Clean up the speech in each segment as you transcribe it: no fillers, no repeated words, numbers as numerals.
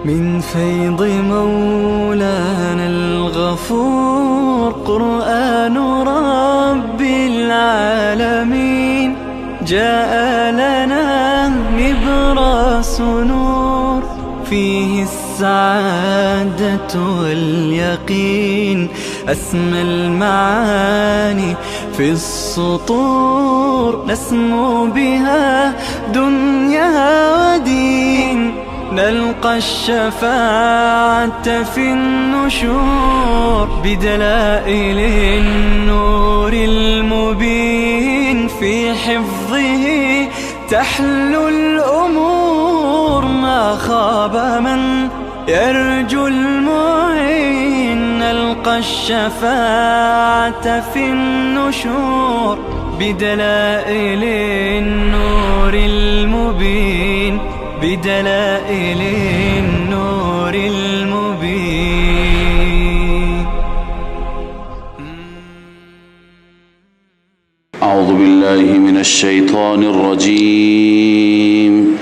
من فيض مولانا الغفور قرآن رب العالمين جاء لنا نبراس نور فيه السعادة واليقين أسمى المعاني في السطور نسمو بها دنيا ودين نلقى الشفاعة في النشور بدلائل النور المبين في حفظه تحلو الأمور ما خاب من يرجو المعين نلقى الشفاعة في النشور بدلائل النور المبين بدلائل النور المبين. أعوذ بالله من الشيطان الرجيم.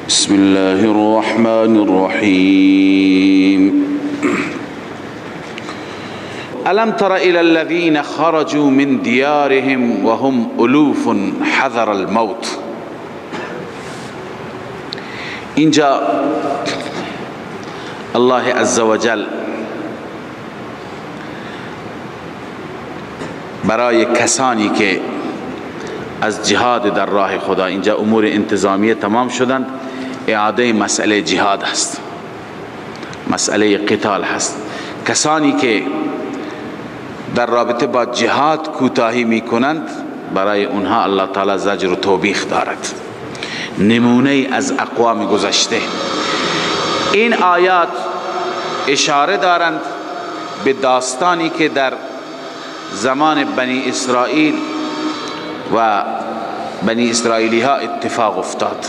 بسم الله الرحمن الرحيم. ألم تر إلى الذين خرجوا من ديارهم وهم ألوف حذر الموت. اینجا الله عز وجل برای کسانی که از جهاد در راه خدا، اینجا امور انتظامیه تمام شدند، اعاده مسئله جهاد هست، مسئله قتال هست. کسانی که در رابطه با جهاد کوتاهی می کنند برای اونها الله تعالی زجر و توبیخ دارد. نمونه از اقوام گذشته. این آیات اشاره دارند به داستانی که در زمان بنی اسرائیل و بنی اسرائیلی ها اتفاق افتاد.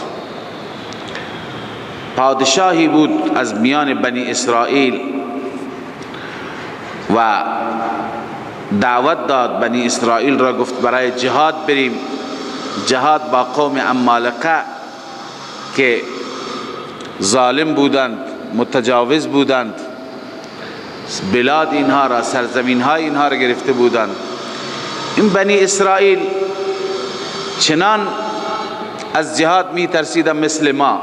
پادشاهی بود از میان بنی اسرائیل و دعوت داد بنی اسرائیل را، گفت برای جهاد بریم، جهاد با قوم عمالقه که ظالم بودند، متجاوز بودند، بلاد اینها را، سرزمین های اینها را گرفته بودند. این بنی اسرائیل چنان از جهاد می ترسیدند مثل ما،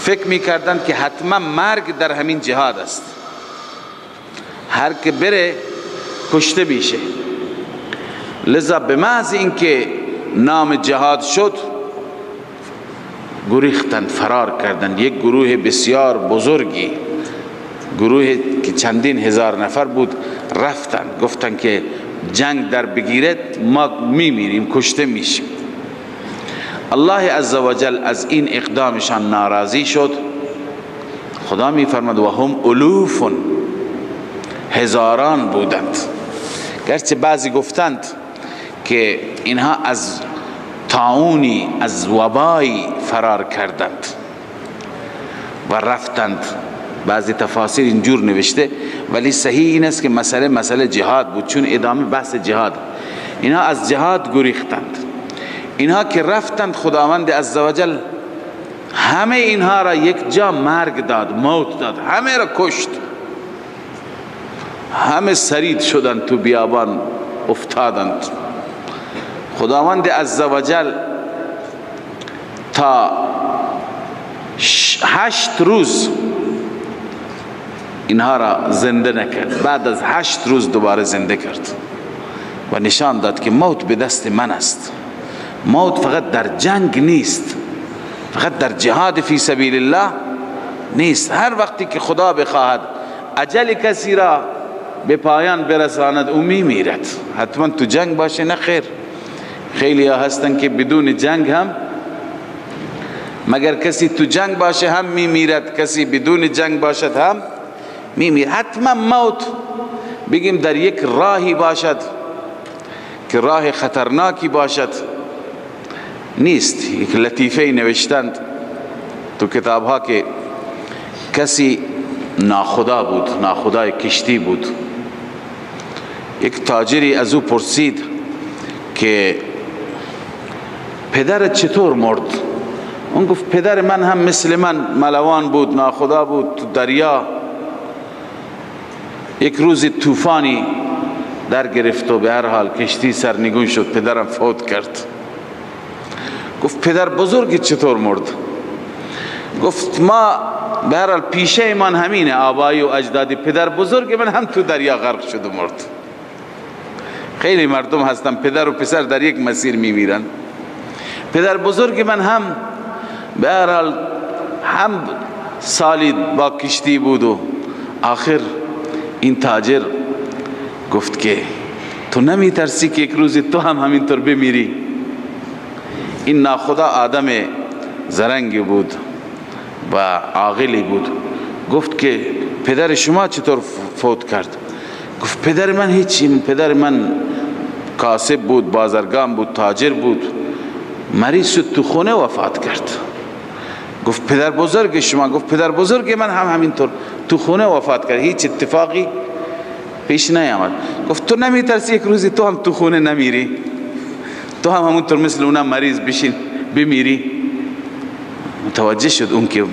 فکر می کردند که حتما مرگ در همین جهاد است، هر که بره کشته میشه. لذا به محض اینکه نام جهاد شد گریختند، فرار کردند. یک گروه بسیار بزرگی، گروه که چندین هزار نفر بود، رفتند گفتند که جنگ در بگیرد ما میمیریم، کشته میشیم. الله عزوجل از این اقدامشان ناراضی شد. خدا میفرماد و هم الوف، هزاران بودند. گرچه بعضی گفتند که اینها از طاعونی، از وبایی فرار کردند و رفتند. بعضی تفاسیر اینجور نوشته، ولی صحیح این است که مسئله جهاد بود، چون ادامه بحث جهاد. اینها از جهاد گریختند. اینها که رفتند خداوند عزوجل همه اینها را یک جا مرگ داد، موت داد، همه را کشت. همه سرید شدند، تو بیابان افتادند. خداوند عزوجل تا 8 روز اینها را زنده نکرد. بعد از 8 روز دوباره زنده کرد و نشان داد که موت به دست من است. موت فقط در جنگ نیست، فقط در جهاد فی سبیل الله نیست. هر وقتی که خدا بخواهد اجل کسی را به پایان برساند او میمیرد. حتما تو جنگ باشه؟ نه خیر. خیلی ها هستن که بدون جنگ هم، مگر کسی تو جنگ باشه هم میمیرد، کسی بدون جنگ باشد هم میمیرد. حتما موت بگیم در یک راهی باشد که راه خطرناکی باشد نیست. یک لطیفه نوشتند تو کتاب ها که کسی ناخدا بود، ناخدای کشتی بود. یک تاجری از او پرسید که پدرت چطور مرد؟ اون گفت پدر من هم مثل من ملوان بود، ناخدا بود، تو دریا یک روز طوفانی در گرفت و به هر حال کشتی سرنگون شد، پدرم فوت کرد. گفت پدر بزرگی چطور مرد؟ گفت ما به هر حال پیشه من همینه، آبایی و اجدادی، پدر بزرگ من هم تو دریا غرق شد و مرد. خیلی مردم هستن پدر و پسر در یک مسیر میمیرن. پدر بزرگ من هم به هر حال هم سالی با کشتی بود و آخر این تاجر گفت که تو نمی ترسی که یک روز تو هم همینطور بمیری؟ این ناخدا آدم زرنگی بود و عاقلی بود. گفت که پدر شما چطور فوت کرد؟ گفت پدر من هیچی، پدر من کاسب بود، بازرگان بود، تاجر بود، مریض شد تو خونه وفات کرد. گفت پدر بزرگ شما؟ گفت پدر بزرگ من هم همینطور تو خونه وفات کرد، هیچ اتفاقی پیش نیامد. گفت تو نمی ترسی یک روزی تو هم تو خونه نمیری؟ تو هم همونطور مثل اونا مریض بشین بمیری؟ متوجه شد اون که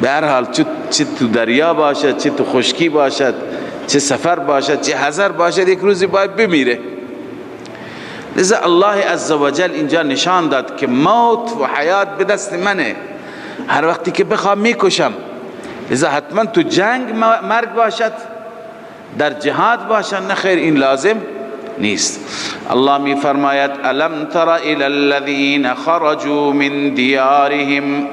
به هر حال چه تو دریا باشد، چه تو خشکی باشد، چه سفر باشد، چه حضر باشد، یک روزی باید بمیره. لذا الله عزوجل اینجا نشان داد که موت و حیات به دست منه، هر وقتی که بخوام میکشم. لذا حتما تو جنگ مرگ باشد، در جهاد باشد، نه خیر، این لازم نیست. الله می فرماید الم تر الی الذین خرجوا من دیارهم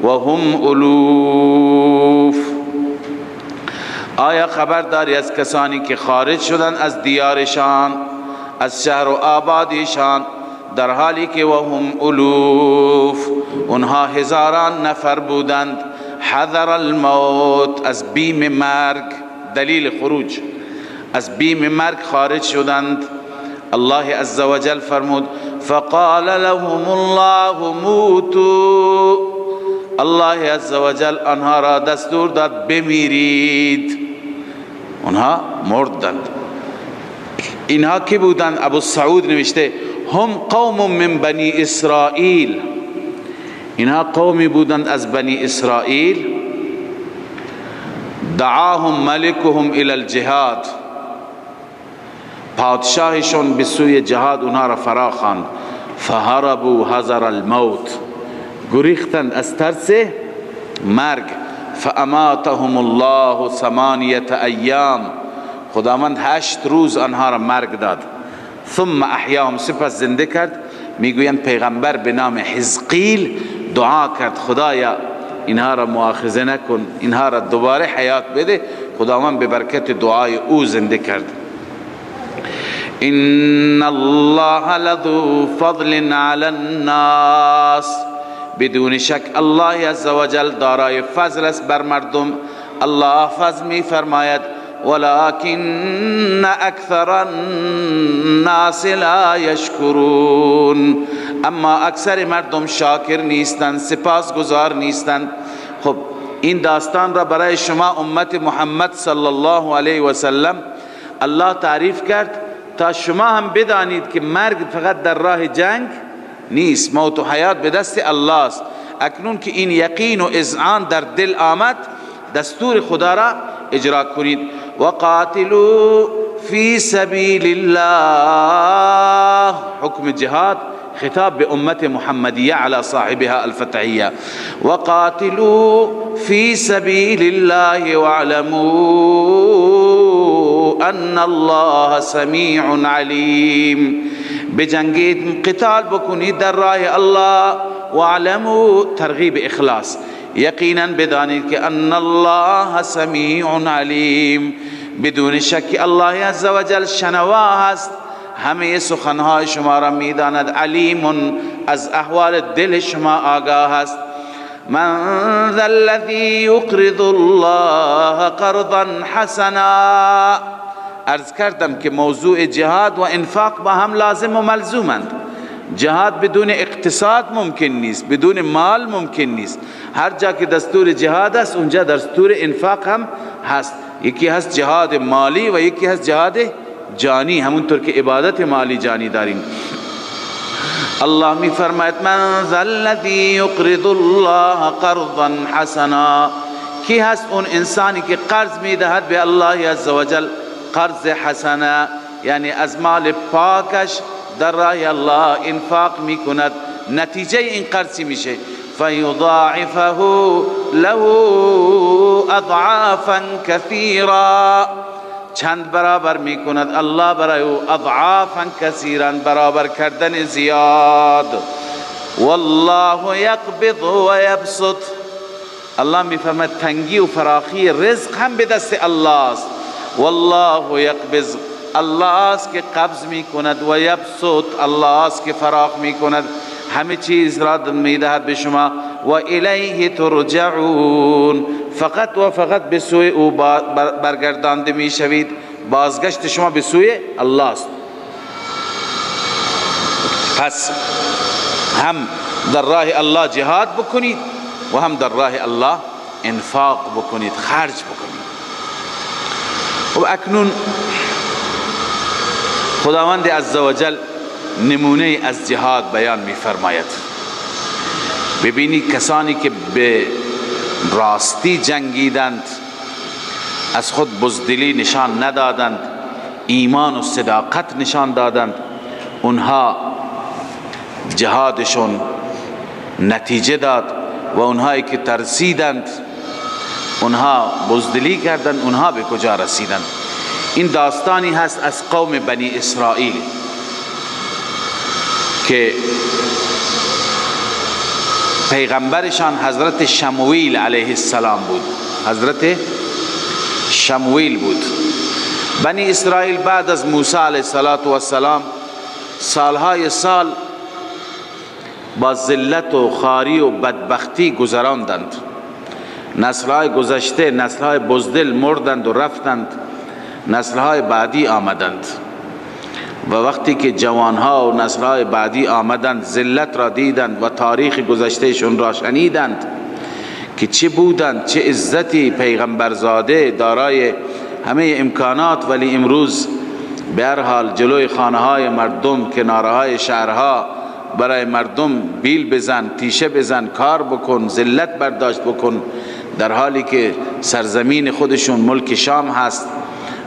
وهم الوف. آیا خبر داری از کسانی که خارج شدن از دیارشان، از شهر و آبادیشان، در حالی که وهم الوف، اونها هزاران نفر بودند، حذر الموت، از بیم مرگ، دلیل خروج از بیم مرگ خارج شدند. الله عزوجل فرمود فقال لهم الله موتوا، الله عزوجل آنها را دستور داد بمیرید. اونها مردند. اینها کی بودند؟ ابو سعود نوشته هم قوم من بنی اسرائیل، اینها قومی بودند از بنی اسرائیل. دعاهم ملکهم الى الجهاد، پادشاهشون به سوی جهاد اونها را فرا خواند. فهربوا حذر الموت، گریختند از ترس مرگ. فاماتهم الله 8 ایام، خداوند 8 روز آنها را مرگ داد. ثم احیاهم، سپس زنده کرد. میگویند پیغمبر به نام حزقیل دعا کرد خدایا اینها را مؤاخذه نکن، اینها را دوباره حیات بده. خداوند به برکت دعای او زنده کرد. ان الله لذو فضل علی الناس، بدون شک الله عزوجل دارای فضل است بر مردم. الله فضل می فرماید ولكن اکثر الناس لا یشکرون، اما اکثر مردم شاکر نیستند، سپاسگزار نیستند. خب این داستان را برای شما امت محمد صلی الله علیه و سلم الله تعریف کرد تا شما هم بدانید که مرگ فقط در راه جنگ نیست، موت و حیات به دست الله است. اکنون که این یقین و اذعان در دل آمد، دستور خدا را اجرا کنید. وقاتلوا فی سبیل الله، حکم جهاد خطاب به امت محمدیه علی صاحبها الفتحیه. وقاتلوا فی سبیل الله واعلموا ان الله سمیع علیم، بجنگید، قتال بکنید در راه الله. واعلموا، ترغیب اخلاص، یقینا بدانید که ان الله سمیع علیم، بدون شک الله عزوجل شنوا هست، همه سخنهای شما را میداند. علیم، از احوال دل شما آگاه است. من ذا الذی یقرض الله قرضا حسنا، عرض کردم که موضوع جهاد و انفاق با هم لازم و ملزومند. جهاد بدون اقتصاد ممکن نیست، بدون مال ممکن نیست. هر جا که دستور جهاد است اونجا دستور انفاق هم هست. یکی هست جهاد مالی و یکی هست جهاد جانی، همونطور که عبادت مالی جانی داریم. الله می فرماید من ذا الذی یقرض الله قرضا حسنا، کی هست اون انسانی که قرض میدهد به الله عزوجل قرض حسنا، یعنی از مال پاکش در راه الله انفاق میکند، نتیجه این قرض میشه فیضاعفه له اضعافا کثیرا، چند برابر میکند الله برای او اضعافا کثیرا، برابر کردن زیاد. والله یقبض و یبسط، الله میفرماید تنگی و فراخی رزق هم به دست الله است. والله یقبض، الله است که قبض میکند، و یبسط، الله است که فراخ میکند، همه چیز را میدهد به شما. و الیه ترجعون، فقط و فقط به سوی او برگردانده میشوید، بازگشت شما به سوی الله است. پس هم در راه الله جهاد بکنید و هم در راه الله انفاق بکنید، خرج بکنید. و اکنون خداوند عزوجل نمونه از جهاد بیان می فرماید. ببینید کسانی که به راستی جنگیدند، از خود بزدلی نشان ندادند، ایمان و صداقت نشان دادند، اونها جهادشون نتیجه داد. و اونهایی که ترسیدند، اونها بزدلی کردند، اونها به کجا رسیدند؟ این داستانی هست از قوم بنی اسرائیل که پیغمبرشان حضرت شموئیل علیه السلام بود. حضرت شموئیل بود. بنی اسرائیل بعد از موسی علیه السلام سالهای سال با ذلت و خواری و بدبختی گذراندند. نسلهای گذشته، نسلهای بزدل مردند و رفتند، نسلهای بعدی آمدند. و وقتی که جوانها و نسلهای بعدی آمدند، ذلت را دیدند و تاریخ گذشتهشون را شنیدند که چه بودند، چه عزتی، پیغمبرزاده، دارای همه امکانات، ولی امروز به هر حال جلوی خانه های مردم، کناره های شهرها برای مردم بیل بزن، تیشه بزن، کار بکن، ذلت برداشت بکن، در حالی که سرزمین خودشون ملک شام هست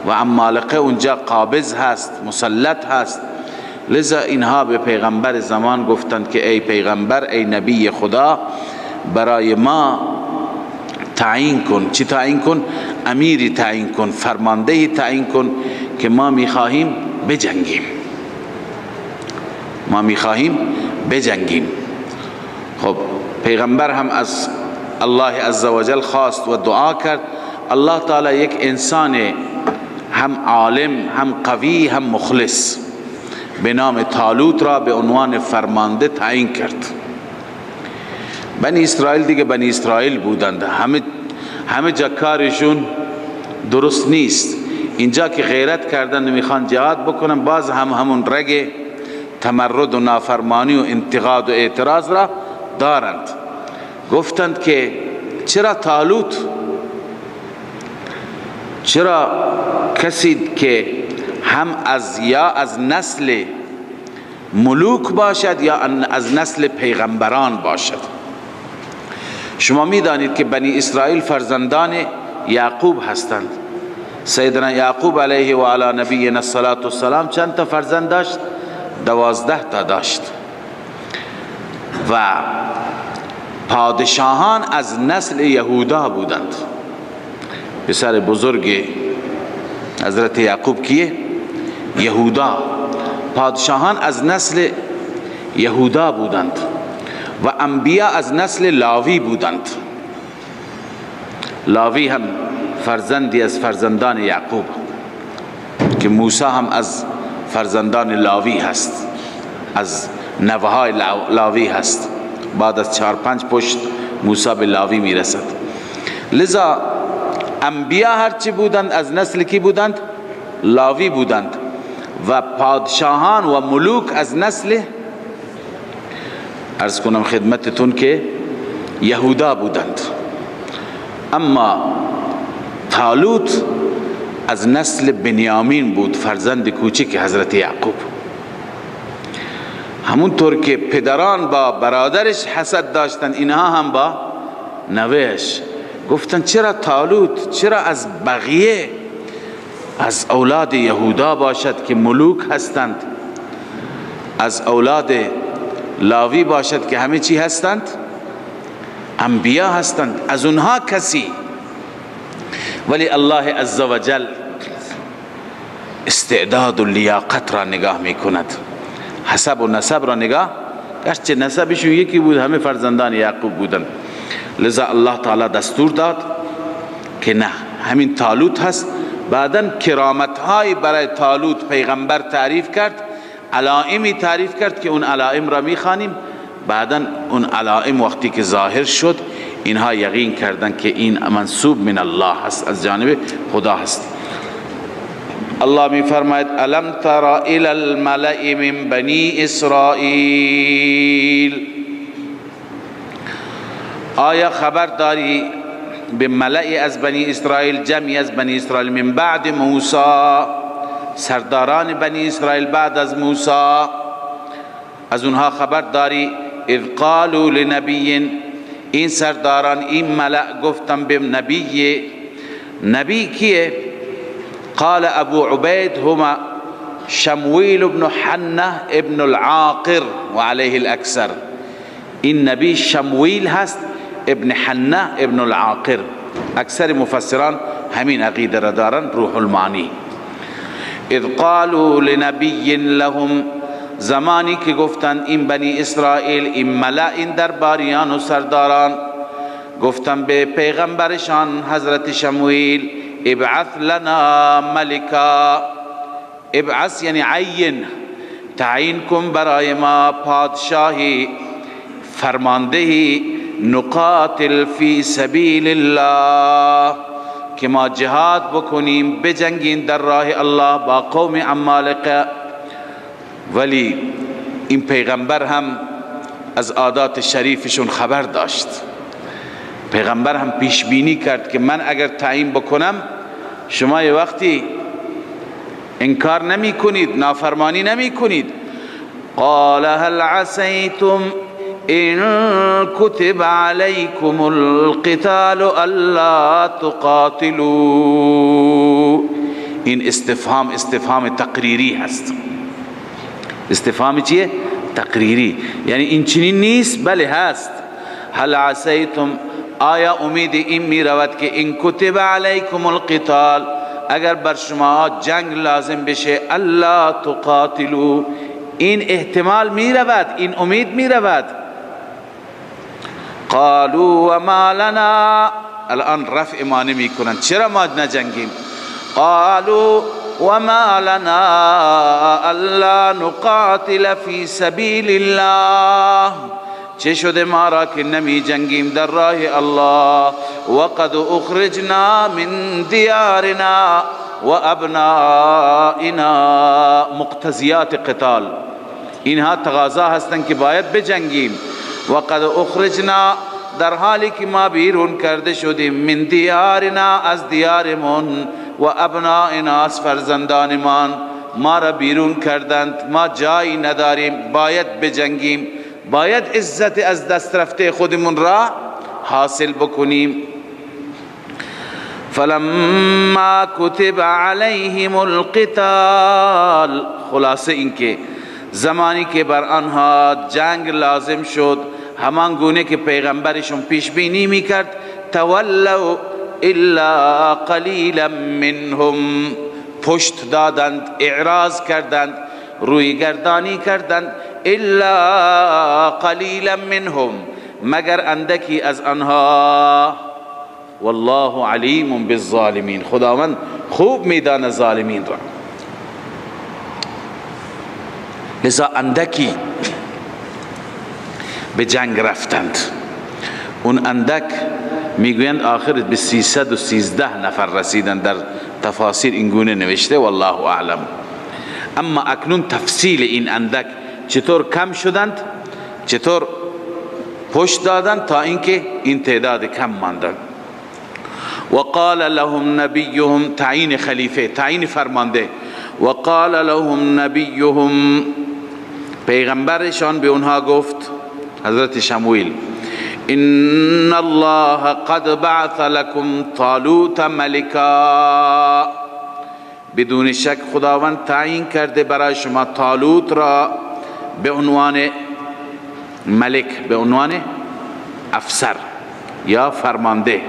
و عمالقه اونجا قابض هست، مسلط هست. لذا اینها به پیغمبر زمان گفتند که ای پیغمبر، ای نبی خدا، برای ما تعیین کن. چی تعیین کن؟ امیری تعیین کن، فرماندهی تعیین کن که ما میخواهیم بجنگیم، ما میخواهیم بجنگیم. خب پیغمبر هم از الله عزوجل خواست و دعا کرد. الله تعالی یک انسان هم عالم، هم قوی، هم مخلص به نام طالوت را به عنوان فرمانده تعیین کرد. بنی اسرائیل دیگه بنی اسرائیل بودند، همه جا کارشون درست نیست. اینجا که غیرت کردند و میخوان جهاد بکنن، باز همون رگ تمرد و نافرمانی و انتقاد و اعتراض را دارند. گفتند که چرا طالوت، چرا کسی که هم از نسل ملوک باشد یا از نسل پیغمبران باشد؟ شما میدانید که بنی اسرائیل فرزندان یعقوب هستند. سیدنا یعقوب علیه و علی نبینا السلام چند تا فرزند داشت؟ 12 تا داشت. و پادشاهان از نسل یهودا بودند. پسر بزرگ حضرت یعقوب کیه؟ یهودا. پادشاهان از نسل یهودا بودند و انبیا از نسل لاوی بودند. لاوی هم فرزندی از فرزندان یعقوب که موسی هم از فرزندان لاوی هست، از نوه‌های لاوی هست. بعد از 4-5 پشت موسی به لاوی میرسد. لذا انبیا هرچی بودند از نسل کی بودند؟ لاوی بودند. و پادشاهان و ملوک از نسل، عرض کنم خدمتتون که یهودا بودند. اما طالوت از نسل بنیامین بود، فرزند کوچک حضرت یعقوب. همونطور که پدران با برادرش حسد داشتن، اینها هم با نوهش. گفتن چرا طالوت، چرا از بقیه، از اولاد یهودا باشد که ملوک هستند، از اولاد لاوی باشد که همه چی هستند، انبیا هستند، از اونها کسی. ولی الله عزوجل استعداد و لیاقت را نگاه میکند، حسب و نسب را نگاه، گرچه نسبشون یکی بود، همه فرزندان یعقوب بودن، لذا الله تعالی دستور داد که نه، همین طالوت هست. بعدن کرامت های برای طالوت پیغمبر تعریف کرد، علائمی تعریف کرد که اون علائم را میخوانیم. بعدن اون علائم وقتی که ظاهر شد، اینها یقین کردن که این منسوب من الله هست، از جانب خدا هست. الله می فرماید الم تر الی الملأ من بنی اسرائیل، آیا خبر داری به ملأ از بنی اسرائیل، جمعی از بنی اسرائیل، من بعد موسی، سرداران بنی اسرائیل بعد از موسی، از اونها خبر داری؟ اذ قالوا لنبی، این سرداران، این ملأ گفتن به نبی. نبی کیه؟ قال ابو عبید هما شمویل بن حنه ابن العاقر و علیه الاکثر. این نبی شمویل هست ابن حنه ابن العاقر، اکثر مفسران همین عقیده را دارن، روح المعانی. اذ قالوا لنبی لهم، زمانی که گفتن این بنی اسرائیل، این ملأ، این درباریان و سرداران گفتن به پیغمبرشان حضرت شمویل ابعث لنا ملکا، ابعث یعنی عین، تعیین کن برای ما پادشاهی، فرماندهی، نقاتل فی سبیل الله، که ما جهاد بکنیم، بجنگیم در راه الله با قوم عمالقه. ولی این پیغمبر هم از عادات شریفشون خبر داشت. پیغمبر هم پیش بینی کرد که من اگر تعیین بکنم، شما یه وقتی انکار نمی کنید، نافرمانی نمی کنید. قال هل عسیتم ان كتب عليكم القتال الا تقاتلوا. این استفهام تقریری هست. استفهام چیه؟ تقریری، یعنی این چنین نیست، بله هست. هل عسیتم، آیا امید این می رود که این کتب علیکم القتال، اگر بر شما جنگ لازم بشه، الا تقاتلوا، این احتمال می رود، این امید می رود. قالوا وما لنا، الان رفع ما نمی کنند، چرا ما نجنگیم؟ قالوا وما لنا الا نقاتل فی سبیل الله، چه شده ما را که نمی جنگیم در راه الله؟ وقد اخرجنا من دیارنا و ابنائنا، مقتضیات قتال، اینها تقاضا هستند که باید بجنگیم. وقد اخرجنا، در حالی که ما بیرون کرده شدیم، من دیارنا، از دیارمون، و ابنائنا، از فرزندانمان، ما را بیرون کردند، ما جایی نداریم، باید بجنگیم، باید عزت از دست رفته خودمون را حاصل بکنیم. فلما كتب عليهم القتال، خلاصه اینکه زمانی که بر آنها جنگ لازم شد، همان گونه که پیغمبرشون پیش بینی میکرد، تولوا الا قلیلا منهم، پشت دادند، اعراض کردند، روی گردانی کردند، الا قلیلا منهم، مگر اندکی از آنها. والله علیم بالظالمین، خداوند خوب میداند ظالمین را. لذا اندکی به جنگ رفتند. اون اندک میگویند آخر به 313 نفر رسیدند، در تفاسیر اینگونه نوشته، والله اعلم. اما اکنون تفصیل این اندک چطور کم شدند، چطور پشت دادند تا اینکه این تعداد کم ماندند. وقال لهم نبیهم، تعیین خلیفه، تعیین فرمانده. وقال لهم نبیهم، پیغمبرشان به اونها گفت، حضرت شموئیل، ان الله قد بعث لكم طالوت ملکا، بدون شک خداوند تعیین کرده برای شما طالوت را به عنوان ملک، به عنوان افسر یا فرمانده.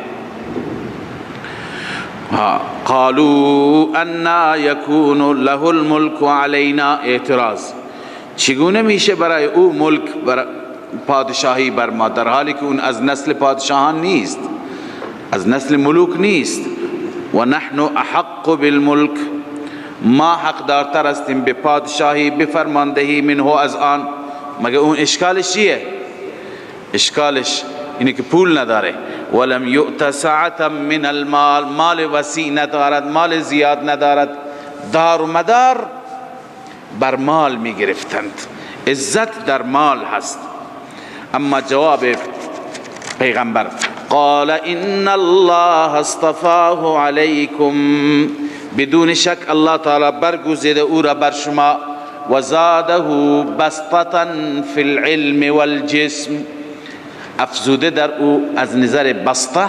قالوا انا یکون له الملک علینا، اعتراض، چگونه میشه برای او ملک پادشاهی بر ما، در حالی که اون از نسل پادشاهان نیست، از نسل ملوک نیست. و نحن احق بالملک، ما حق دارتر هستیم به پادشاهی، به فرماندهی منه از آن. مگه اون اشکالش چیه؟ اشکالش اینه که پول نداره. ولم یؤت سعة من المال، مال وسیع ندارد، مال زیاد ندارد، دار و مدار بر مال می گرفتند، عزت در مال هست. اما جواب پیغمبر، قال ان الله اصطفاه علیکم، بدون شک الله تعالی برگزیده او را بر شما، و زاده بسطة فی العلم والجسم، افزوده در او از نظر بسطه،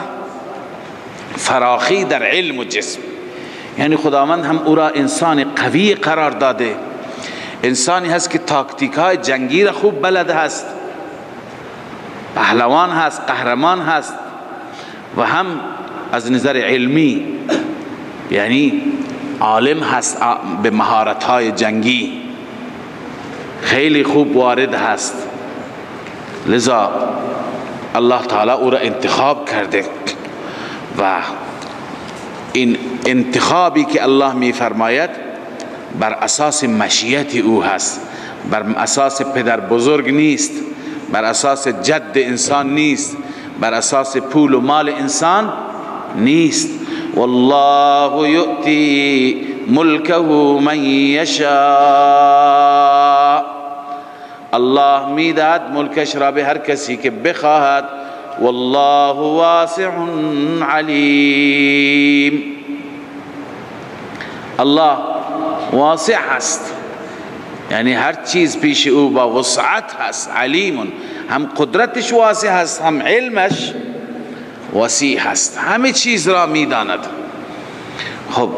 فراخی در علم و جسم. یعنی خداوند هم او را انسان قوی قرار داده، انسانی هست که تاکتیک های جنگی را خوب بلد هست، پهلوان هست، قهرمان هست، و هم از نظر علمی یعنی عالم هست، به مهارت های جنگی خیلی خوب وارد هست. لذا الله تعالی او را انتخاب کرده و این انتخابی که الله می فرماید بر اساس مشیت او هست، بر اساس پدر بزرگ نیست، بر اساس جد انسان نیست، بر اساس پول و مال انسان نیست. والله یؤتی ملکه من یشاء، الله میداد ملکش را به هر کسی که بخواهد. والله واسع علیم، الله واسع هست، یعنی هر چیز پیش او با وسعت هست. علیم، هم قدرتش واسع هست، هم علمش وسیع هست، همه چیز را میداند. خب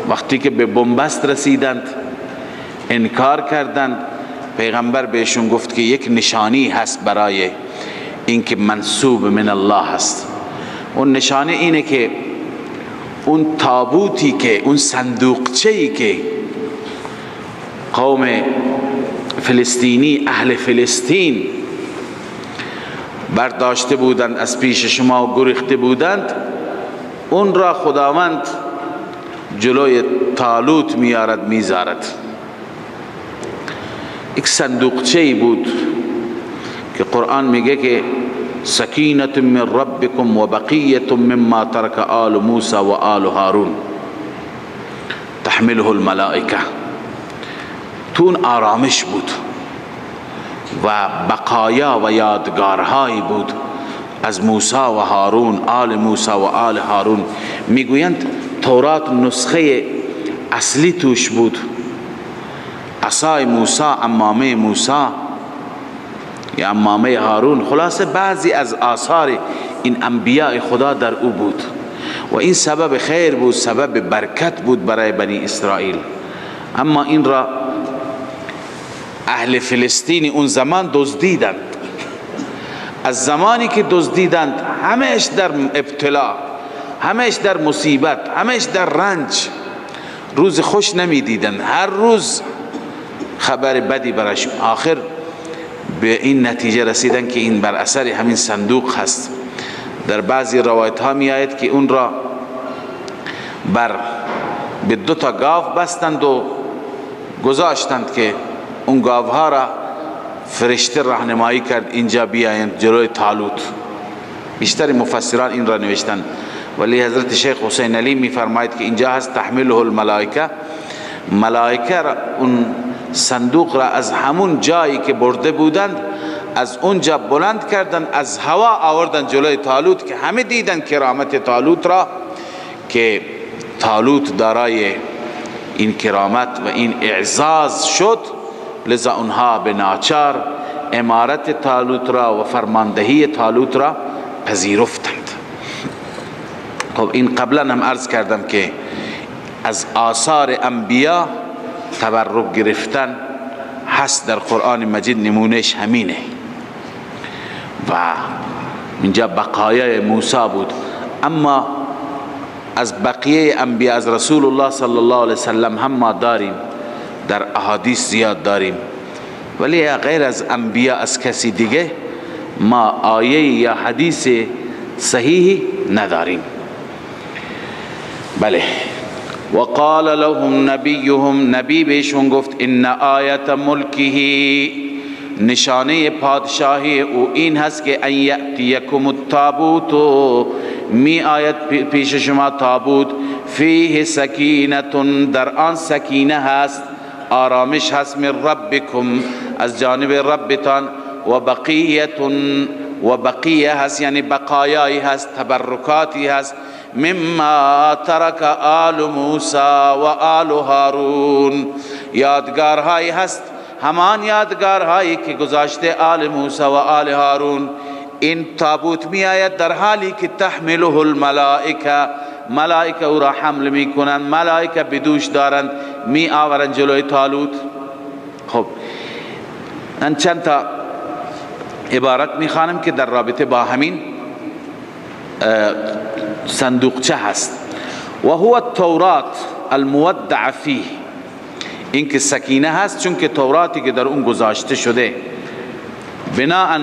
وقتی که به بنبست رسیدند، انکار کردند، پیغمبر بهشون گفت که یک نشانی هست برای اینکه منسوب من الله هست. اون نشانه اینه که اون تابوتی که، اون صندوقچه‌ای که قوم فلسطینی، اهل فلسطین برداشته بودند از پیش شما و گریخته بودند، اون را خداوند جلوی طالوت میارد میذارد. یک صندوقچه‌ای بود که قرآن میگه که سکینة من ربکم و بقیة مما ترک آل موسی و آل هارون تحمله الملائکه، تو اون آرامش بود و بقایا و یادگارهایی بود از موسی و هارون، آل موسی و آل هارون. میگویند تورات نسخه اصلی توش بود، عصای موسی، امامه موسی یا امامه هارون، خلاصه بعضی از آثار این انبیاء خدا در او بود و این سبب خیر بود، سبب برکت بود برای بنی اسرائیل. اما این را اهل فلسطین اون زمان دزدیدند. از زمانی که دزدیدند، همش در ابتلا، همش در مصیبت، همش در رنج، روز خوش نمی دیدند، هر روز خبر بدی برایشون. آخر به این نتیجه رسیدن که این بر اثر همین صندوق هست. در بعضی روایت ها می آید که اون را به 2 تا گاو بستند و گذاشتند که اون گاوها را فرشته راهنمایی کرد اینجا بیایند جلوی طالوت. بیشتر مفسران این را نوشتند، ولی حضرت شیخ حسین علی می فرماید که اینجا هست تحمله الملائکه، ملائکه را اون صندوق را از همون جایی که برده بودند از اونجا بلند کردند، از هوا آوردن جلوی طالوت که همه دیدن کرامت طالوت را، که طالوت دارای این کرامت و این اعزاز شد لذا اونها به ناچار امارت طالوت را و فرماندهی طالوت را پذیرفتند. خب این قبلا هم عرض کردم که از آثار انبیا تبرک گرفتن هست در قرآن مجید، نمونهش همینه. و اینجا بقایای موسی بود، اما از بقیه انبیا از رسول الله صلی الله علیه وسلم هم ما داریم، در احادیث زیاد داریم، ولی غیر از انبیا از کسی دیگه ما آیه یا حدیث صحیحی نداریم. بله. وقال لهم نبیهم، نبی بهشون گفت ان آیت ملکه، نشانه پادشاهی او این هست که ان یأتیکم التابوت، می آید پیش شما تابوت، فیه سکینت، در آن سکینه هست، آرامش هست، من ربکم، از جانب ربتان، و بقیت، و بقیه هست یعنی بقایایی هست، تبرکاتی هست، مما ترک آل موسی و آل هارون، یادگارهایی هست، همان یادگارهایی که گذاشته آل موسی و آل هارون. این تابوت می آید در حالی که تحمله الملائکه، ملائکه او را حمل می کنند، ملائکه بدوش دارند، می آورند جلوی طالوت. خب من چند تا عبارت می خوانم که در رابطه با همین صندوقچه هست. و هو التورات المودع فیه، این که سکینه هست چون که توراتی که در اون گذاشته شده، بناء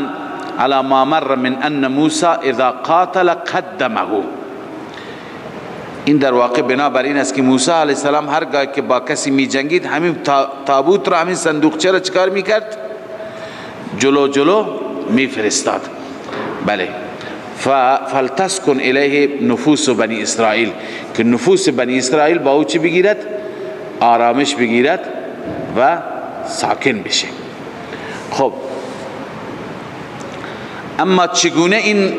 على ما مر من ان موسی اذا قاتل قدمه، این در واقع بنابر این است که موسی علیه السلام هرگاه که با کسی می جنگید همین تابوت را، همین صندوقچه را چکار می کرد؟ جلو جلو می فرستاد. بله. فلتسکن الیه نفوس بنی اسرائیل، که نفوس بنی اسرائیل با او چی بگیرد؟ آرامش بگیرد و ساکن بشه. خب اما چگونه این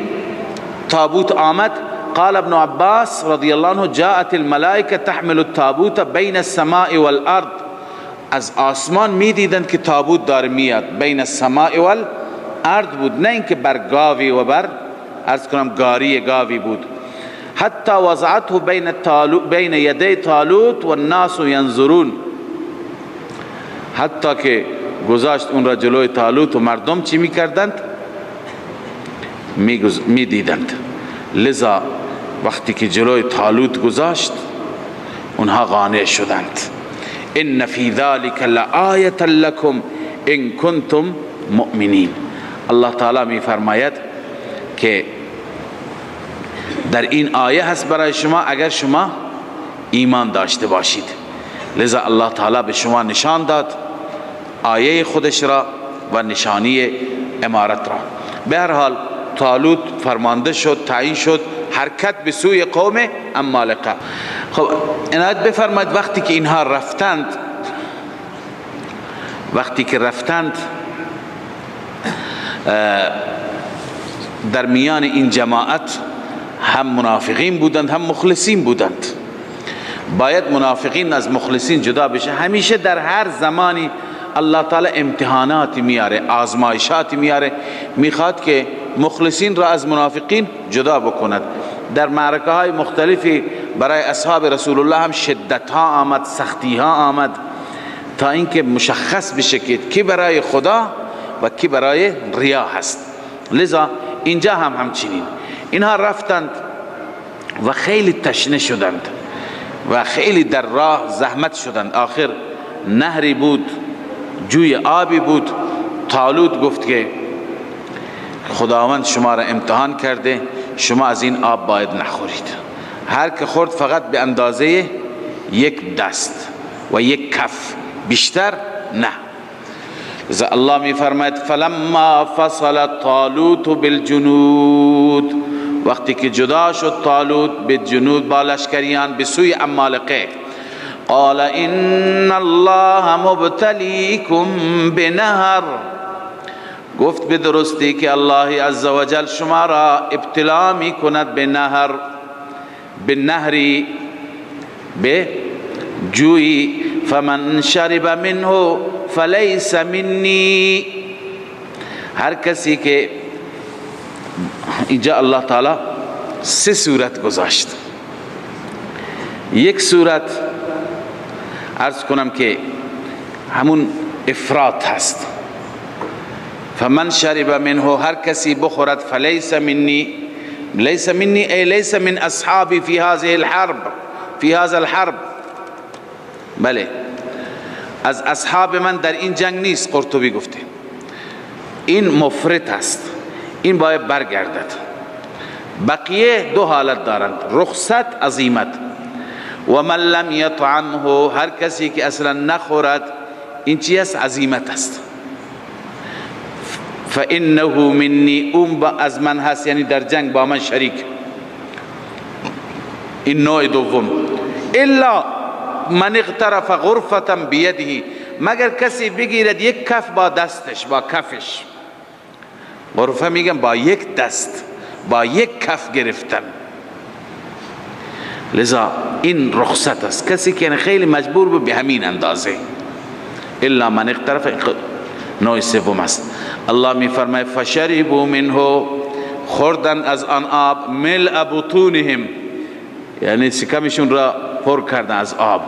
تابوت آمد؟ قال ابن عباس رضی الله عنه جاءت الملائکه تحمل التابوت بین السماء والارض، از آسمان می دیدند که تابوت داره میاد، بین السماء والارض بود، نه اینکه بر گاوی و بر عرض کنم گاری گاوی بود. حتی وضعته بین یدی طالوت و الناس ینظرون، حتی که گذاشت اون را جلوی طالوت و مردم چی میکردند؟ میدیدند. لذا وقتی که جلوی طالوت گذاشت اونها قانع شدند. ان فی ذلک لآیة لکم ان کنتم مؤمنین. الله تعالی می فرماید که در این آیه هست برای شما اگر شما ایمان داشته باشید. لذا الله تعالی به شما نشان داد آیه خودش را و نشانی امارت را. به هر حال طالوت فرمانده شد، تعیین شد، حرکت به سوی قوم عمالقه. خب عنایت بفرمایید وقتی که اینها رفتند، در میان این جماعت هم منافقین بودند هم مخلصین بودند. باید منافقین از مخلصین جدا بشه. همیشه در هر زمانی الله تعالی امتحاناتی میاره، آزمایشاتی میاره، میخواد که مخلصین را از منافقین جدا بکند. در معرکه های مختلفی برای اصحاب رسول الله هم شدت ها آمد، سختی ها آمد، تا اینکه مشخص بشه که کی برای خدا و کی برای ریا هست. لذا اینجا هم همچنین اینها رفتند و خیلی تشنه شدند و خیلی در راه زحمت شدند. آخر نهری بود، جوی آبی بود. طالوت گفت که خداوند شما را امتحان کرده، شما از این آب باید نخورید. هر که خورد فقط به اندازه یک دست و یک کف، بیشتر نه. لذا الله می فرماید فلما فصل طالوت بالجنود، وقتی که جدا شد طالوت به جنود با لشکریان به سوی عمالقه، قال ان الله مبتلیکم بنهر، گفت به درستی که الله عزوجل شما را ابتلا می کند به نهر، به نهری، به جویی، فمن شرب منه فلیس منی. هر کسی که اینجا الله تعالی 3 صورت گذاشت. یک صورت عرض کنم که همون افراط هست، فمن شرب منه، هر کسی بخورد، فلیس منی، لیس منی ای لیس من اصحابی فی هذه الحرب، فی هذا الحرب، بله از اصحاب من در این جنگ نیست. قرطبی گفته این مفرط است، این باید برگردد. بقیه 2 حالت دارند، رخصت، عزیمت. و من لم یطعمه، هر کسی که اصلا نخورد، این چی است؟ عزیمت است. فانه منی، اون از من هست، یعنی در جنگ با من شریک. این نوع دوم. الا من اغترف غرفة بیده، مگر کسی بگیرد یک کف با دستش، با کفش. غرفه میگم با یک دست، با یک کف گرفتن. لذا این رخصت است، کسی که خیلی مجبور به همین اندازه. الا من اغترف، نوع سوم است. الله می فرماید فشربوا منه، خوردن از آن آب، ملء بطونهم، یعنی شکمشون را پر کردن از آب.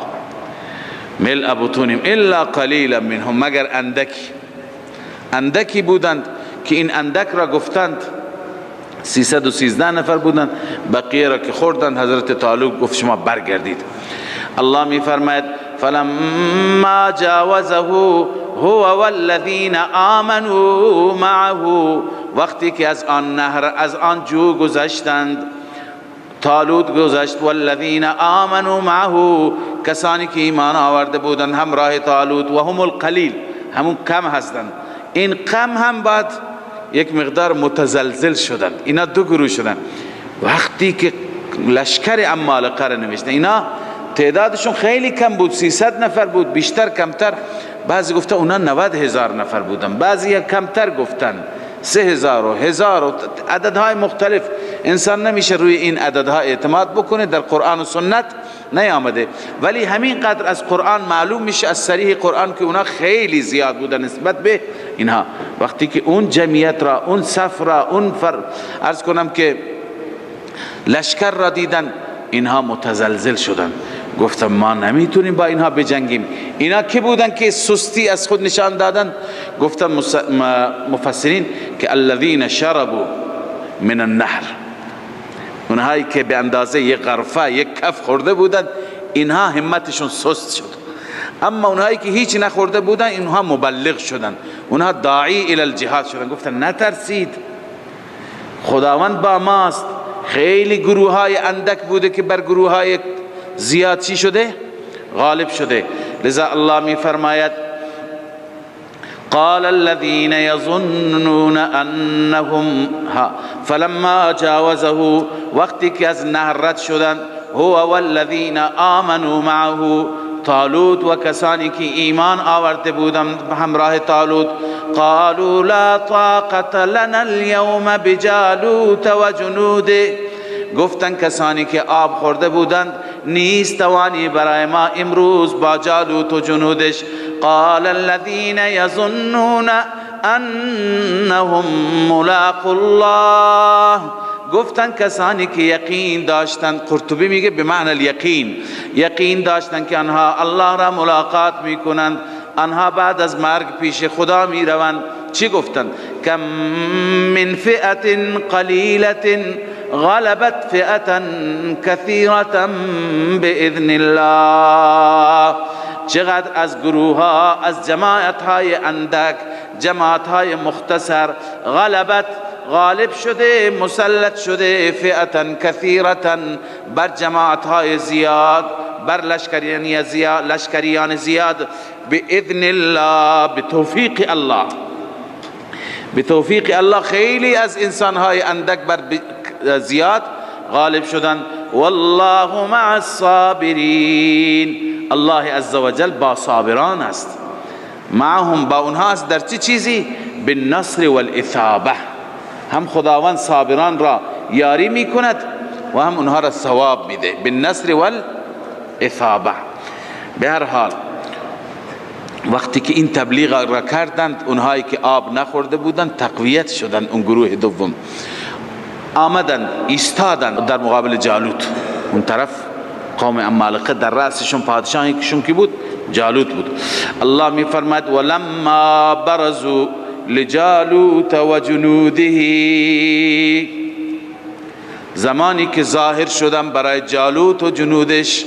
ملء بطونهم الا قلیلا منهم، مگر اندکی بودند که این اندک را گفتند 313 نفر بودند، بقیه را که خوردند حضرت طالوت گفت شما برگردید. الله می فرماید فلما جاوزه هو والذین آمنوا معه، وقتی که از آن نهر، از آن جو گذشتند، طالوت گذشت، والذین آمنوا معه، کسانی که ایمان آورده بودند همراه طالوت، و هم القلیل، همون کم هستند. این کم هم بعد یک مقدار متزلزل شدند. اینا 2 گروه شدند. وقتی که لشکر عمالقه را نوشتن، اینا تعدادشون خیلی کم بود، 300 نفر بود، بیشتر کمتر. بعضی گفتن اونا 90,000 نفر بودن، بعضی کمتر گفتن 3,000 و 1000 و عددهای مختلف. انسان نمیشه روی این عددها اعتماد بکنه، در قرآن و سنت نیامده، ولی همین قدر از قرآن معلوم میشه، از صریح قرآن، که اونا خیلی زیاد بودن نسبت به اینها. وقتی که اون جمعیت را، اون صف را، اون عرض کنم که لشکر را دیدن، اینها متزلزل شدن، گفتم ما نمیتونیم با اینها بجنگیم. اینا که بودن که سستی از خود نشان دادن؟ گفتن مفسرین که الذین شربوا من النهر، اونهایی که به اندازه یک غرفه، یک کف خورده بودن، اینها همتشون سست شد. اما اونهایی که هیچ نخورده بودن، اینها مبلغ شدن، اونها داعی الی الجهاد شدن. گفتن نترسید، خداوند با ماست. خیلی گروه های اندک بوده که بر گروه های زیاد چی شده؟ غالب شده. لذا الله می فرماید قال الذين يظنون انهم فلما جاوزه، وقتی که از نهر رد شدند، هو والذین آمنوا معه، طالوت و کسانی که ایمان آورده بودند همراه طالوت، قالوا لا طاقة لنا اليوم بجالوت و جنوده، گفتن کسانی که آب خورده بودند نیست توانی برای ما امروز با جالوت و جنودش. قال الذين يظنون انهم ملاقو الله، گفتن کسانی که یقین داشتند، قرطبی میگه به معنی الیقین، یقین داشتند که آنها الله را ملاقات میکنند، آنها بعد از مرگ پیش خدا میروند. چی گفتند؟ کم من فئة قلیلة غلبت فئة كثيرة بإذن الله، چقدر از گروه ها، از جماعت های اندک، جماعت های مختصر، غالب شده، مسلط شده، فئة كثيرة، بر جماعت های زیاد، بر لشکریان زیاد، بإذن الله، بتوفیق الله، بتوفیق الله. خیلی از انسان های اندک بر زیاد غالب شدن. والله مع الصابرین، الله عزوجل با صابران است. معهم، با اونها است. در چه چیزی؟ بالنصر والاثابه، هم خداوند صابران را یاری میکند و هم اونها را ثواب میده، بالنصر والاثابه. به هر حال وقتی که این تبلیغ را کردند، اونهایی که آب نخورده بودند تقویت شدند. اون گروه دوم آمدند ایستادند در مقابل جالوت. اون طرف قوم عمالقه در رأسشون پادشاهیشون کی بود؟ جالوت بود. الله می فرماید ولما برزوا لجالوت و جنوده، زمانی که ظاهر شدن برای جالوت و جنودش،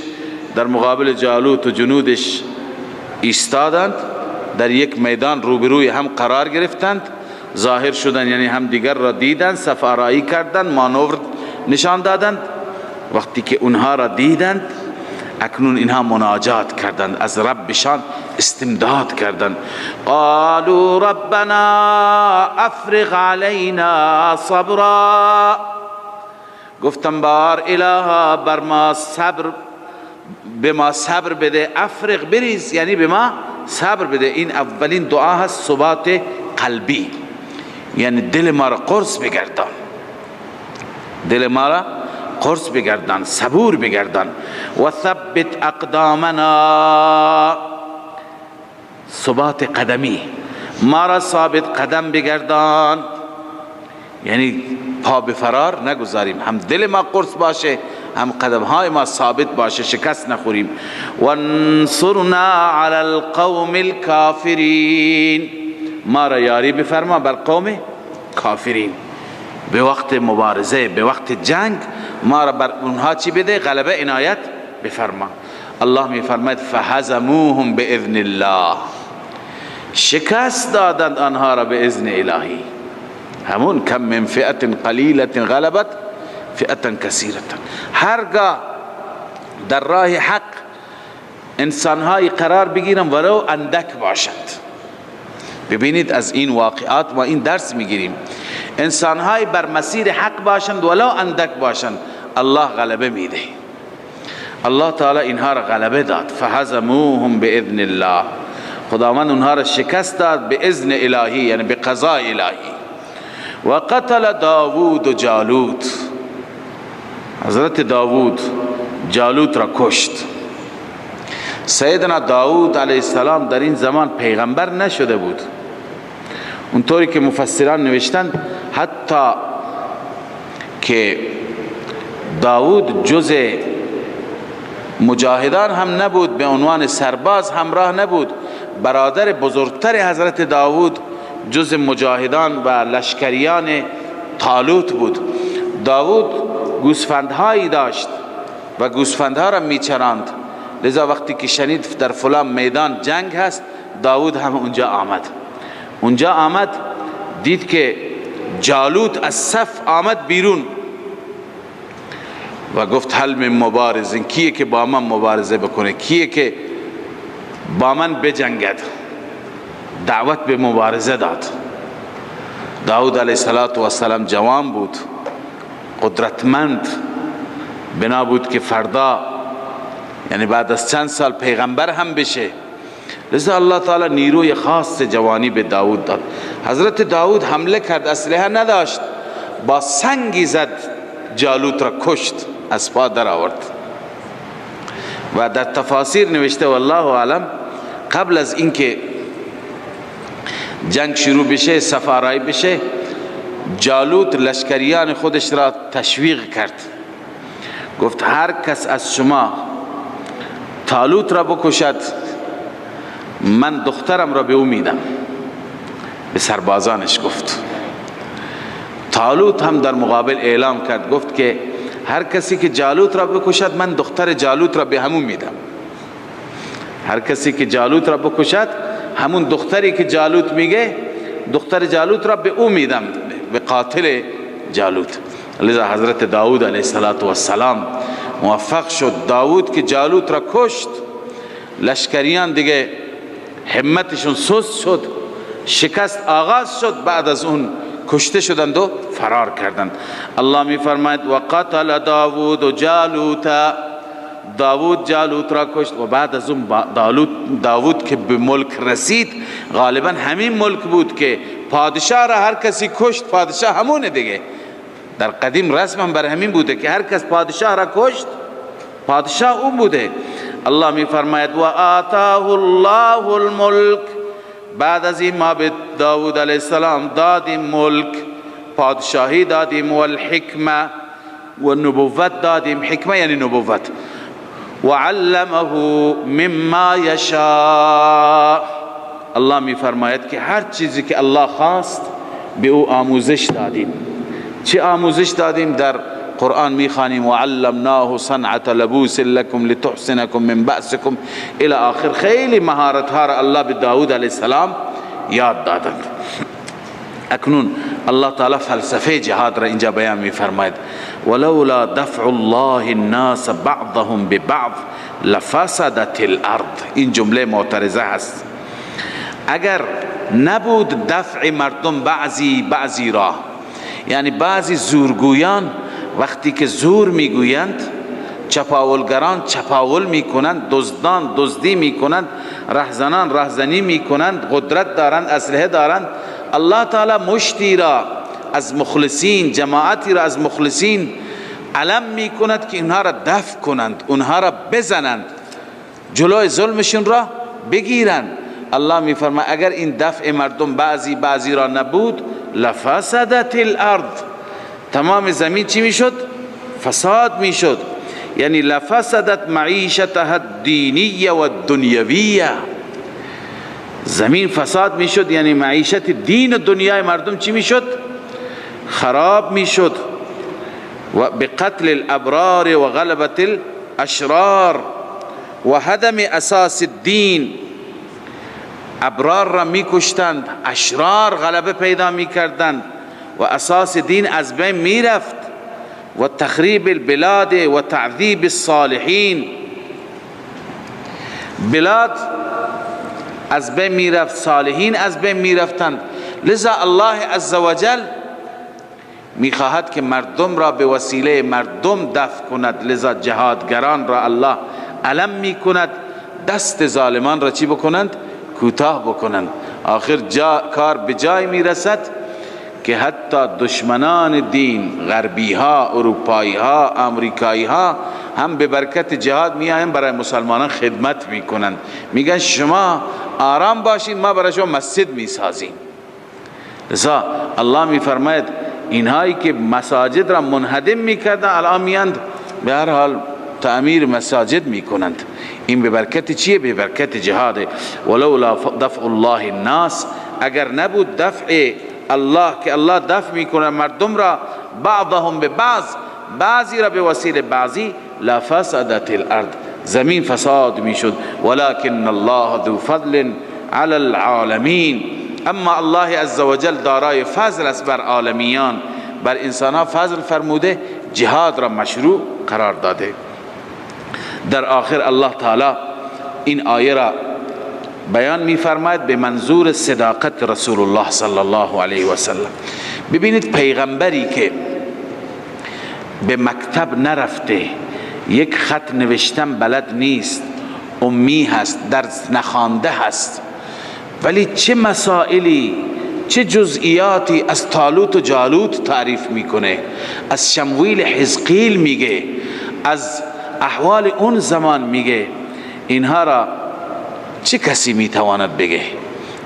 در مقابل جالوت و جنودش ایستادند، در یک میدان روبروی هم قرار گرفتند، ظاهر شدن یعنی هم دیگر را دیدند، صف آرایی کردند، مانور نشان دادند. وقتی که اونها را دیدند اکنون اینها مناجات کردند، از ربشان استمداد کردند. قالوا ربنا افرغ علینا صبرا، گفتم بار الها بر ما صبر، به ما صبر بده. افرغ بریز یعنی به ما صبر بده. این اولین دعا هست، ثبات قلبی، یعنی دل ما را قرص بگردان، دل ما را قرص بگردان، صبور بگردان. و ثبت اقدامنا، ثبات قدمی، ما را ثابت قدم بگردان، یعنی پا به فرار نگذاریم، هم دل ما قرص باشه هم قدم های ما ثابت باشه، شکست نخوریم. وانصرنا علی القوم الکافرین، ما را یاری بفرما بر قوم کافرین. به وقت مبارزه، به وقت جنگ ما را بر اونها چی بده؟ غلبه عنایت بفرما. الله می فرماید فهزموهم باذن الله، شکست دادند آنها را به اذن الهی. همون کم من فئة قلیلة غلبت فئة کثیرة. هرگاه در راه حق انسانهای قرار بگیرن ولو اندک باشد. ببینید از این واقعات ما این درس میگیریم، انسانهای بر مسیر حق باشند ولو اندک باشند، الله غلبه میده. الله تعالی اینها را غلبه داد. فهزموهم باذن الله، خداوند اونها را شکست داد به اذن الهی، یعنی به قضاء الهی. و قتل داوود و جالوت، حضرت داوود جالوت را کشت. سیدنا داوود علیه السلام در این زمان پیغمبر نشده بود، اونطوری که مفسران نوشتند حتی که داوود جز مجاهدان هم نبود، به عنوان سرباز همراه نبود. برادر بزرگتر حضرت داوود جز مجاهدان و لشکریان طالوت بود. داوود گوسفندهایی داشت و گوسفندها را میچراند، لذا وقتی که شنید در فلان میدان جنگ هست، داوود هم اونجا آمد، دید که جالوت از صف آمد بیرون و گفت هل من مبارز، کیه که با من مبارزه بکنه، کیه که با من بجنگد. دعوت به مبارزه داد. داود علیه السلام جوان بود، قدرتمند، بنا بود که فردا یعنی بعد از چند سال پیغمبر هم بشه. لذا الله تعالی نیروی خاص جوانی به داود داد. حضرت داود حمله کرد، اسلحه نداشت، با سنگی زد، جالوت را کشت، از پا در آورد. و در تفاسیر نوشته والله اعلم قبل از اینکه جنگ شروع بشه، صف آرایی بشه، جالوت لشکریان خودش را تشویق کرد، گفت هر کس از شما طالوت را بکشد من دخترم را به او میدم. به سربازانش گفت. طالوت هم در مقابل اعلام کرد، گفت که هر کسی که جالوت را بکشد من دختر جالوت را به همون میدم. هر کسی که جالوت را بکشد همون دختری که جالوت میگه، دختر جالوت را به او میدم، به قاتل جالوت. لذا حضرت داود علیه السلام موفق شد. داود که جالوت را کشت، لشکریان دیگه همتشون سست شد، شکست آغاز شد. بعد از اون کشته شدند و فرار کردند. الله می فرماید و قتل داوود و جالوت، داوود جالوت را کشت. و بعد از اون داوود که به ملک رسید، غالبا همین ملک بود که پادشاه را هر کسی کشت، پادشاه همونه دیگه. در قدیم رسم هم بر همین بوده که هر کس پادشاه را کشت، پادشاه اون بوده. الله می فرماید و آتاه الله الملک، بعد از این ما به داود علیه السلام دادیم ملک، پادشاهی دادیم، و الحکمه و نبوت دادیم. حکمه یعنی نبوت. و علمه مما یشاء، الله می فرماید که هر چیزی که الله خواست به او آموزش دادیم. چه آموزش دادیم؟ در قرآن میخوانیم و علمناه صنعة لبوس لكم لتحسنكم من بأسكم الى آخر. خیلی مهارت ها را الله به داود علیه السلام یاد دادند. اکنون الله تعالی فلسفه جهاد را اینجا بیان میفرماید ولولا دفع الله الناس بعضهم ببعض لفسدت الارض. این جمله معترضه هست. اگر نبود دفع مردم بعضی را، یعنی بعضی زورگویان وقتی که زور میگویند، چپاولگران چپاول میکنند، دزدان دزدی میکنند، رهزنان رهزنی میکنند، قدرت دارند، اسلحه دارند، الله تعالی مشتی را از مخلصین، جماعتی را از مخلصین علم میکند که اونها را دفع کنند، اونها را بزنند، جلوی ظلمشون را بگیرند. الله میفرماید اگر این دفع مردم بعضی را نبود لفسدت الارض، تمام زمین چی میشد؟ فساد میشد. یعنی لفسدت معیشتها الدینیه و الدنیویه، زمین فساد میشد، یعنی معیشت دین و دنیای مردم چی میشد؟ خراب میشد. و بقتل الابرار و غلبت الاشرار و هدم اساس الدین. ابرار را میکشتند، اشرار غلبه پیدا میکردند و اساس دین از بین میرفت. و تخریب البلاد و تعذیب الصالحین، بلاد از بین میرفت، صالحین از بین میرفتند. لذا الله عزوجل میخواهد که مردم را به وسیله مردم دفع کند. لذا جهادگران را الله علم میکند، دست ظالمان را چی بکنند؟ کوتاه بکنند. آخر کار به جای میرسد که حتی دشمنان دین، غربی ها، اروپایی ها، امریکایی ها هم به برکت جهاد میایم برای مسلمانان خدمت میکنند. میگن شما آرام باشین، ما برای شما مسجد میسازیم. لذا الله میفرماید اینهایی که مساجد را منهدم میکردن الان میاند به هر حال تعمیر مساجد میکنند. این به برکت چیه؟ به برکت جهاده. ولولا دفع الله الناس، اگر نبود دفع الله که الله دفع میکنه مردم را بعضهم به بعضی را به وسیله بعضی، لفسدت الارض، زمین فساد میشد. ولكن الله ذو فضل على العالمین، اما الله عزوجل دارای فضل است بر عالمیان، بر انسانها فضل فرموده، جهاد را مشروع قرار داده. در آخر الله تعالی این آیه را بیان می‌فرماید به منظور صداقت رسول الله صلی الله علیه و سلم. ببینید پیغمبری که به مکتب نرفته، یک خط نوشتن بلد نیست، امی هست، درس نخوانده هست، ولی چه مسائلی، چه جزئیاتی از طالوت و جالوت تعریف میکنه، از شمویل حزقیل میگه، از احوال اون زمان میگه. اینها را چه کسی میتواند بگه؟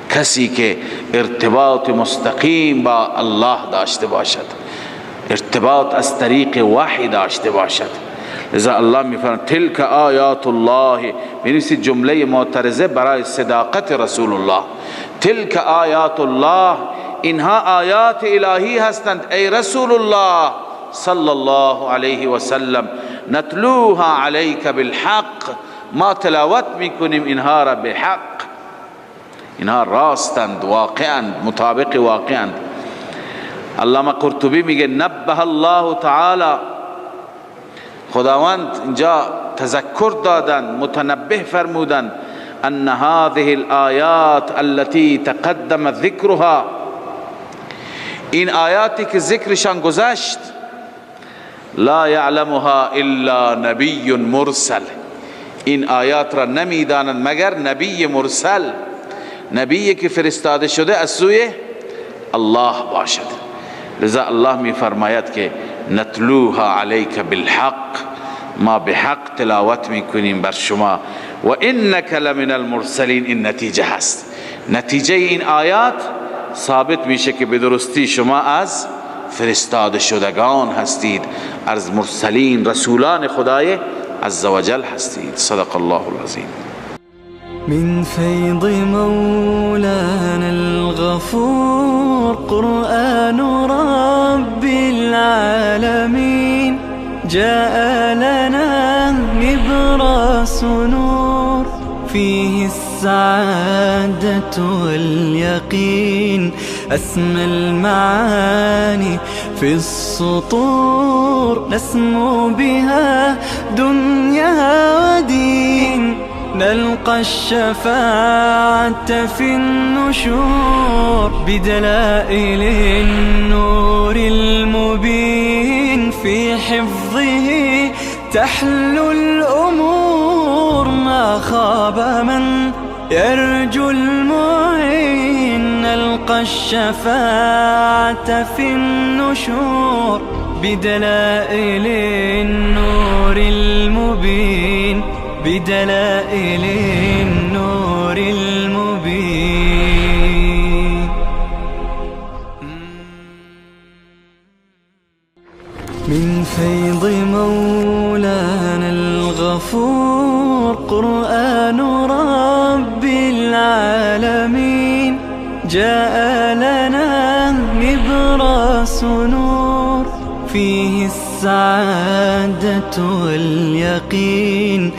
کسی که ارتباط مستقیم با الله داشته باشد، ارتباط از طریق وحی داشته باشد. لذا الله میفرماید تلک آیات الله، بنویسید جمله معترضه برای صداقت رسول الله. تلک آیات الله، اینها آیات الهی هستند ای رسول الله صلی الله علیه و سلم. نتلوها علیک بالحق، ما تلاوت میکنیم اینها را به حق، اینها راستند، واقعند، مطابق واقعند. علامه قرطبی میگه نبه الله تعالی، خداوند اینجا تذکر دادن، متنبه فرمودن، ان هذه الآیات التي تقدم ذکرها، این آیاتی که ذکرشان گذشت، لا یعلمها الا نبی مرسل، این آیات را نمیدانند مگر نبی مرسل، نبی که فرستاده شده از سوی الله باشد. لذا الله می فرماید که نتلوها علیک بالحق، ما بحق تلاوت میکنیم بر شما. و انک لمن المرسلین، این نتیجه هست. نتیجه این آیات ثابت میشه که به درستی شما از فرستاده شدگان هستید، از مرسلین رسولان خدای عزوجل هستید. صدق الله العظیم. من فيض مولانا الغفور قرآن رب العالمين جاء لنا نبراس نور فيه السعادة واليقين أسمى المعاني في السطور نسمو بها دنيا ودين نلقى الشفاعة في النشور بدلائل النور المبين في حفظه تحلو الأمور ما خاب من يرجو المعين نلقى الشفاعة في النشور بدلائل النور المبين بدلائل النور المبين. من فيض مولانا الغفور قرآن رب العالمين جاء لنا نبراس نور فيه السعادة واليقين